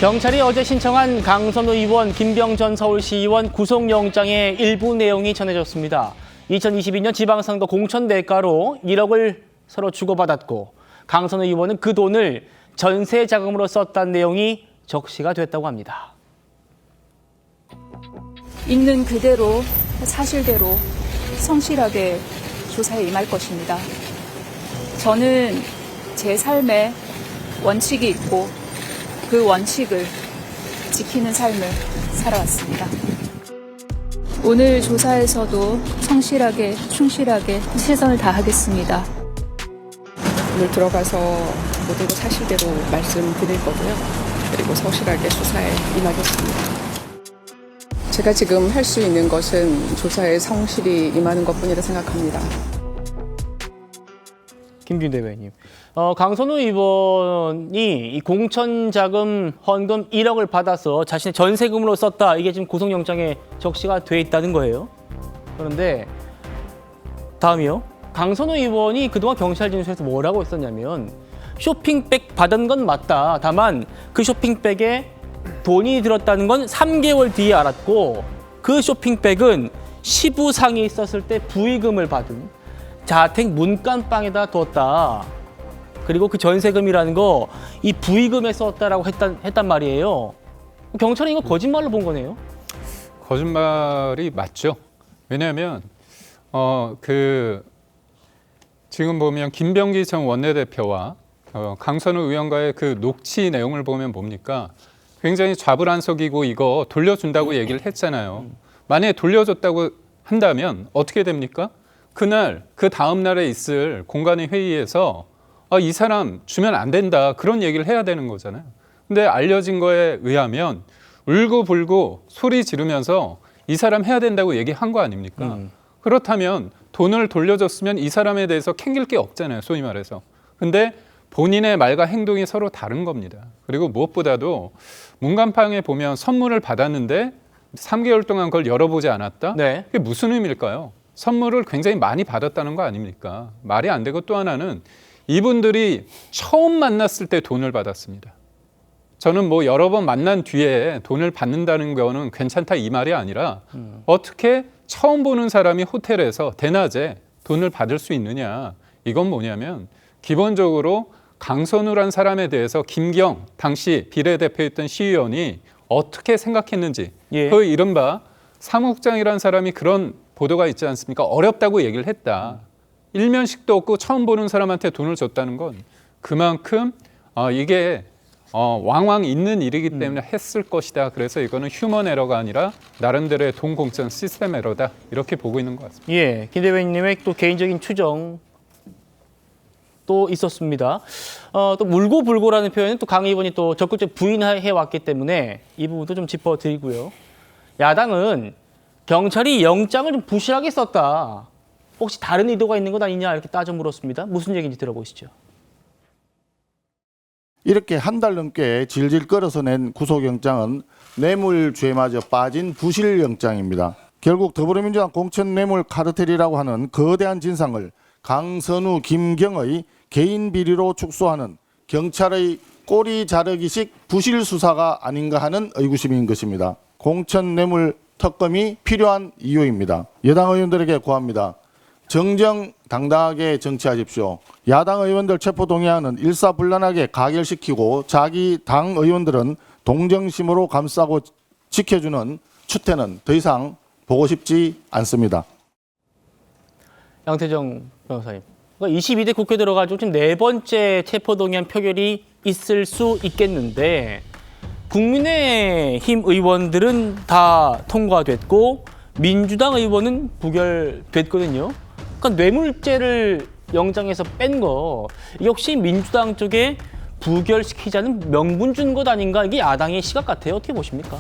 경찰이 어제 신청한 강선우 의원, 김병 전 서울시의원 구속영장의 일부 내용이 전해졌습니다. 2022년 지방선거 공천 대가로 1억을 서로 주고받았고 강선우 의원은 그 돈을 전세 자금으로 썼다는 내용이 적시가 됐다고 합니다. 있는 그대로 사실대로 성실하게 조사에 임할 것입니다. 저는 제 삶에 원칙이 있고 그 원칙을 지키는 삶을 살아왔습니다. 오늘 조사에서도 성실하게, 충실하게 최선을 다하겠습니다. 오늘 들어가서 모든 거 사실대로 말씀드릴 거고요. 그리고 성실하게 수사에 임하겠습니다. 제가 지금 할 수 있는 것은 조사에 성실히 임하는 것뿐이라 생각합니다. 김균 대변인, 강선우 의원이 이 공천자금 헌금 1억을 받아서 자신의 전세금으로 썼다. 이게 지금 구속영장에 적시가 돼 있다는 거예요. 그런데 다음이요. 강선우 의원이 그동안 경찰 진술에서 뭐라고 했었냐면 쇼핑백 받은 건 맞다. 다만 그 쇼핑백에 돈이 들었다는 건 3개월 뒤에 알았고 그 쇼핑백은 시부상이 있었을 때 부의금을 받은 자택 문간방에다 뒀다. 그리고 그 전세금이라는 거 이 부의금에 썼다라고 했단 말이에요. 경찰이 이거 거짓말로 본 거네요. 거짓말이 맞죠. 왜냐하면 지금 보면 김병기 전 원내대표와 강선우 의원과의 그 녹취 내용을 보면 뭡니까? 굉장히 좌불안석이고 이거 돌려준다고 얘기를 했잖아요. 만약에 돌려줬다고 한다면 어떻게 됩니까? 그날 그 다음 날에 있을 공간의 회의에서 이 사람 주면 안 된다 그런 얘기를 해야 되는 거잖아요. 근데 알려진 거에 의하면 울고불고 소리 지르면서 이 사람 해야 된다고 얘기한 거 아닙니까? 그렇다면 돈을 돌려줬으면 이 사람에 대해서 캥길 게 없잖아요, 소위 말해서. 근데 본인의 말과 행동이 서로 다른 겁니다. 그리고 무엇보다도 문간방에 보면 선물을 받았는데 3개월 동안 그걸 열어보지 않았다? 네. 그게 무슨 의미일까요? 선물을 굉장히 많이 받았다는 거 아닙니까? 말이 안 되고 또 하나는 이분들이 처음 만났을 때 돈을 받았습니다. 저는 뭐 여러 번 만난 뒤에 돈을 받는다는 거는 괜찮다 이 말이 아니라 어떻게 처음 보는 사람이 호텔에서 대낮에 돈을 받을 수 있느냐. 이건 뭐냐면 기본적으로 강선우란 사람에 대해서 김경 당시 비례대표였던 시의원이 어떻게 생각했는지 그 이른바 사무국장이라는 사람이 그런 보도가 있지 않습니까? 어렵다고 얘기를 했다. 일면식도 없고 처음 보는 사람한테 돈을 줬다는 건 그만큼 이게 왕왕 있는 일이기 때문에 했을 것이다. 그래서 이거는 휴먼 에러가 아니라 나름대로의 돈 공천 시스템 에러다. 이렇게 보고 있는 것 같습니다. 예, 김 대변인님의 또 개인적인 추정 또 있었습니다. 또 물고불고라는 표현은 또 강 의원이 또 적극적으로 부인해 왔기 때문에 이 부분도 좀 짚어드리고요. 야당은 경찰이 영장을 좀 부실하게 썼다. 혹시 다른 의도가 있는 것 아니냐 이렇게 따져 물었습니다. 무슨 얘기인지 들어보시죠. 이렇게 한 달 넘게 질질 끌어서 낸 구속영장은 뇌물죄마저 빠진 부실영장입니다. 결국 더불어민주당 공천뇌물 카르텔이라고 하는 거대한 진상을 강선우, 김경의 개인 비리로 축소하는 경찰의 꼬리 자르기식 부실 수사가 아닌가 하는 의구심인 것입니다. 공천뇌물 특검이 필요한 이유입니다. 여당 의원들에게 구합니다. 정정당당하게 정치하십시오. 야당 의원들 체포동의안은 일사불란하게 가결시키고 자기 당 의원들은 동정심으로 감싸고 지켜주는 추태는 더 이상 보고 싶지 않습니다. 양태정 변호사님, 22대 국회 들어가지고 지금 4번째 체포동의안 표결이 있을 수 있겠는데 국민의힘 의원들은 다 통과됐고 민주당 의원은 부결됐거든요. 그러니까 뇌물죄를 영장에서 뺀 거 이게 혹시 민주당 쪽에 부결시키자는 명분 준 것 아닌가? 이게 야당의 시각 같아요. 어떻게 보십니까?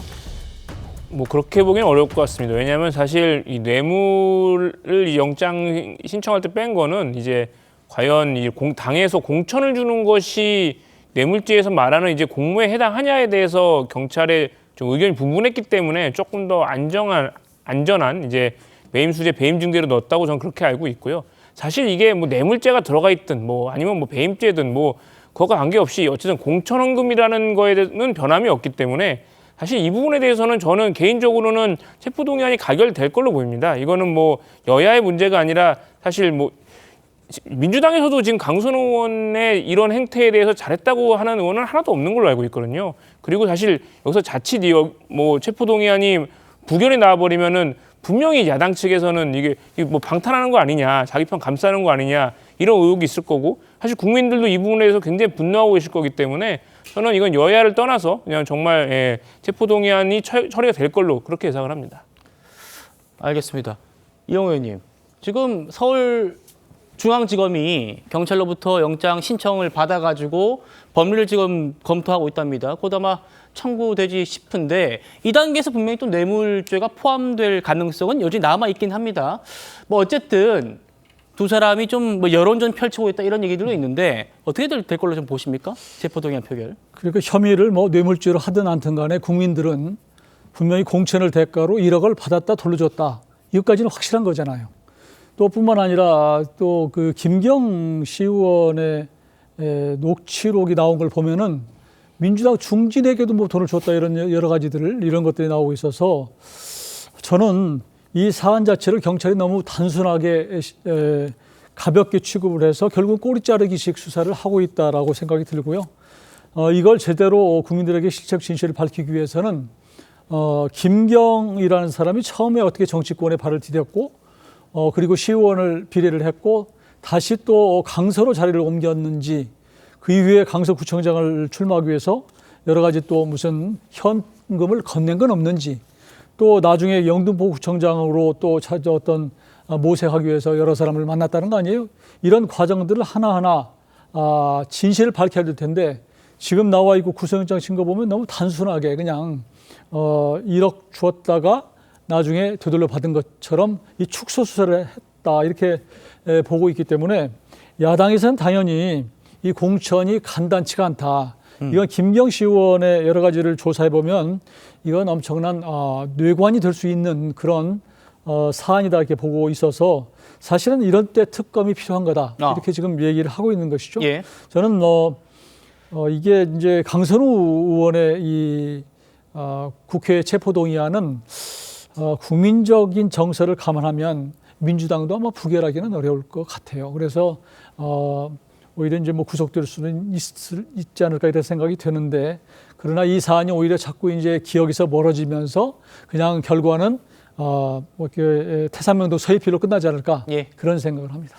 뭐 그렇게 보기는 어려울 것 같습니다. 왜냐하면 사실 이 뇌물을 영장 신청할 때 뺀 거는 이제 과연 이 당에서 공천을 주는 것이 뇌물죄에서 말하는 이제 공무에 해당하냐에 대해서 경찰에 좀 의견이 분분했기 때문에 조금 더 안전한 이제 매임수재 배임 중대로 넣었다고 저는 그렇게 알고 있고요. 사실 이게 뭐 뇌물죄가 들어가 있든 뭐 아니면 뭐 배임죄든 뭐 그것과 관계없이 어쨌든 공천헌금이라는 거에는 변함이 없기 때문에 사실 이 부분에 대해서는 저는 개인적으로는 체포동의안이 가결될 걸로 보입니다. 이거는 뭐 여야의 문제가 아니라 사실 뭐 민주당에서도 지금 강선우 의원의 이런 행태에 대해서 잘했다고 하는 의원은 하나도 없는 걸로 알고 있거든요. 그리고 사실 여기서 자칫 뭐 체포동의안이 부결이 나와버리면은 분명히 야당 측에서는 이게 뭐 방탄하는 거 아니냐, 자기 편 감싸는 거 아니냐 이런 의혹이 있을 거고 사실 국민들도 이 부분에 대해서 굉장히 분노하고 계실 거기 때문에 저는 이건 여야를 떠나서 그냥 정말 체포동의안이 처리가 될 걸로 그렇게 예상을 합니다. 알겠습니다. 이영호 의원님, 지금 서울중앙지검이 경찰로부터 영장 신청을 받아가지고 법리를 지금 검토하고 있답니다. 곧 아마 청구되지 싶은데 이 단계에서 분명히 또 뇌물죄가 포함될 가능성은 여전히 남아있긴 합니다. 뭐 어쨌든 두 사람이 좀 뭐 여론전 펼치고 있다 이런 얘기들도 있는데 어떻게 될 걸로 좀 보십니까? 체포동의안 표결. 그러니까 혐의를 뭐 뇌물죄로 하든 않든 간에 국민들은 분명히 공천을 대가로 1억을 받았다 돌려줬다. 이것까지는 확실한 거잖아요. 또 뿐만 아니라 또 그 김경 시의원의 녹취록이 나온 걸 보면은 민주당 중진에게도 뭐 돈을 줬다 이런 여러 가지들을 이런 것들이 나오고 있어서 저는 이 사안 자체를 경찰이 너무 단순하게 가볍게 취급을 해서 결국 꼬리 자르기식 수사를 하고 있다라고 생각이 들고요. 이걸 제대로 국민들에게 실책 진실을 밝히기 위해서는 김경이라는 사람이 처음에 어떻게 정치권에 발을 디뎠고 그리고 시의원을 비례를 했고 다시 또 강서로 자리를 옮겼는지 그 이후에 강서구청장을 출마하기 위해서 여러 가지 또 무슨 현금을 건넨 건 없는지 또 나중에 영등포구청장으로 또 찾아왔던 모색하기 위해서 여러 사람을 만났다는 거 아니에요? 이런 과정들을 하나하나 진실을 밝혀야 될 텐데 지금 나와 있고 구속영장 친 거 보면 너무 단순하게 그냥 1억 주었다가 나중에 되돌려 받은 것처럼 이 축소 수사를 했다 이렇게 보고 있기 때문에 야당에서는 당연히 이 공천이 간단치가 않다. 이건 김경 시의원의 여러 가지를 조사해 보면 이건 엄청난 뇌관이 될 수 있는 그런 사안이다 이렇게 보고 있어서 사실은 이런 때 특검이 필요한 거다 이렇게 지금 얘기를 하고 있는 것이죠. 예. 저는 이게 이제 강선우 의원의 이 국회 체포동의안은 국민적인 정서를 감안하면 민주당도 아마 부결하기는 어려울 것 같아요. 그래서 오히려 이제 뭐 구속될 수는 있지 않을까 이런 생각이 드는데 그러나 이 사안이 오히려 자꾸 이제 기억에서 멀어지면서 그냥 결과는 뭐 이렇게 태산명도 서해필로 끝나지 않을까 예. 그런 생각을 합니다.